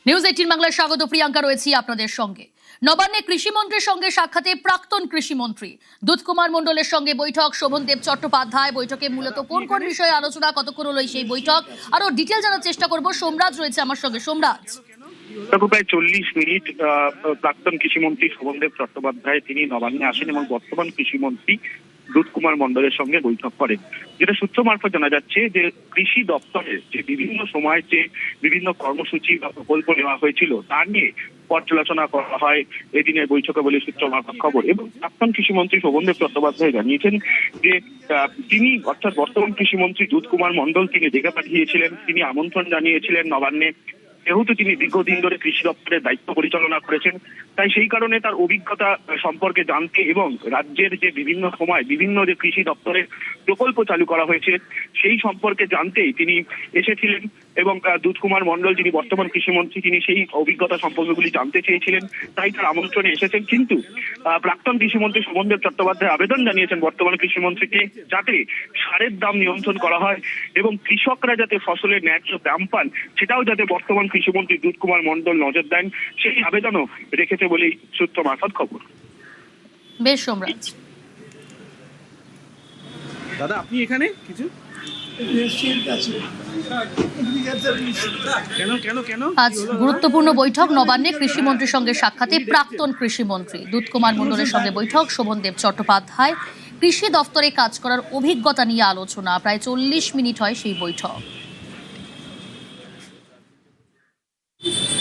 News 18 বাংলার স্বাগত। প্রিয়াঙ্কা রয়েছি আপনাদের সঙ্গে। নবান্নে কৃষিমন্ত্রীর সঙ্গে সাক্ষাতে প্রাক্তন কৃষিমন্ত্রী দুধকুমার মণ্ডলের সঙ্গে বৈঠক। শোভনদেব চট্টোপাধ্যায় বৈঠকে মূলত কোন কোন বিষয়ে আলোচনা, কতক্ষণ হলো সেই বৈঠক, আরো ডিটেল জানার চেষ্টা করব। সোমরাজ রয়েছে আমার সঙ্গে। সোমরাজ, প্রায় 40 মিনিট প্রাক্তন কৃষিমন্ত্রী শোভনদেব চট্টোপাধ্যায় তিনি নবান্নে আসেন এবং বর্তমান কৃষিমন্ত্রী দুধকুমার মণ্ডলের সঙ্গে বৈঠক করেন। যেটা সূত্র মারফত জানা যাচ্ছে যে কৃষি দপ্তরের যে বিভিন্ন সময় যে বিভিন্ন কর্মসূচি বা প্রকল্প নেওয়া হয়েছিল তা নিয়ে পর্যালোচনা করা হয় এদিনের বৈঠকে বলে সূত্র মারফত খবর। এবং প্রাক্তন কৃষিমন্ত্রী শোভনদেব চট্টোপাধ্যায় জানিয়েছেন যে তিনি অর্থাৎ বর্তমান কৃষিমন্ত্রী দুধকুমার মণ্ডল তিনি ডেকে পাঠিয়েছিলেন, তিনি আমন্ত্রণ জানিয়েছিলেন নবান্নে। যেহেতু তিনি দীর্ঘদিন ধরে কৃষি দপ্তরের দায়িত্ব পরিচালনা করেছেন, তাই সেই কারণে তার অভিজ্ঞতা সম্পর্কে জানতে এবং রাজ্যের যে বিভিন্ন সময় বিভিন্ন যে কৃষি দপ্তরের প্রকল্প চালু করা হয়েছে সেই সম্পর্কে জানতেই তিনি এসেছিলেন। এবং দুধকুমার মণ্ডল যিনি বর্তমান কৃষিমন্ত্রী তিনি সেই অভিজ্ঞতা সম্পর্কগুলি জানতে চেয়েছিলেন, তাই তার আমন্ত্রণে এসেছেন। কিন্তু প্রাক্তন কৃষিমন্ত্রী শোভনদেব চট্টোপাধ্যায় আবেদন জানিয়েছেন বর্তমান কৃষিমন্ত্রীকে যাতে সারের দাম নিয়ন্ত্রণ করা হয় এবং কৃষকরা যাতে ফসলের ন্যায্য দাম পান সেটাও যাতে বর্তমান কৃষিমন্ত্রী দুধকুমার মণ্ডল নজর দেন, সেই আবেদনও রেখেছে বলেই সূত্র মারফত খবর। বেশ সোমরাজ। দাদা আপনি এখানে কিছু আজ গুরুত্বপূর্ণ বৈঠক নবান্নে কৃষিমন্ত্রীর সঙ্গে সাক্ষাতে প্রাক্তন কৃষিমন্ত্রী দুধকুমার মণ্ডলের সঙ্গে বৈঠক। শোভনদেব চট্টোপাধ্যায় কৃষি দপ্তরে কাজ করার অভিজ্ঞতা নিয়ে আলোচনা। প্রায় 40 মিনিট হয় সেই বৈঠক।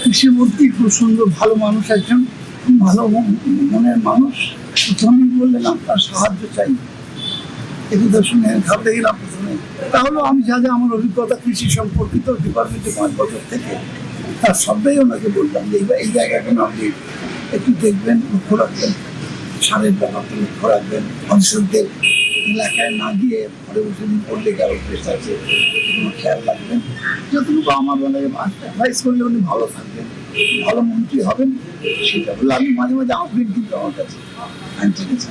কৃষিমন্ত্রী খুব সুন্দর ভালো মানুষ, একজন ভালো মনের মানুষ। প্রথমেই বললেন আপনার সাহায্য চাই, একটু তো শুনে ঘাবড়ে গেলাম প্রথমে। তাহলে আমি যা যা আমার অভিজ্ঞতা কৃষি সম্পর্কিত ডিপার্টমেন্টে 5 বছর থেকে তার সবটাই ওনাকে বললাম যে এই জায়গাগুলো আপনি একটু দেখবেন, লক্ষ্য রাখবেন, সারের ব্যাপারটা লক্ষ্য রাখবেন, অঞ্চলদের এলাকায় না গিয়ে পরে বসে পড়লে কারো পেশা আছে এগুলো খেয়াল রাখবেন। যতটুকু আমার মানে অ্যাডভাইস করলে উনি ভালো থাকবেন, ভালো মন্ত্রী হবেন, সেটা বলে আমি মাঝে মাঝে আসবেন কিন্তু আমার কাছে। ঠিক আছে।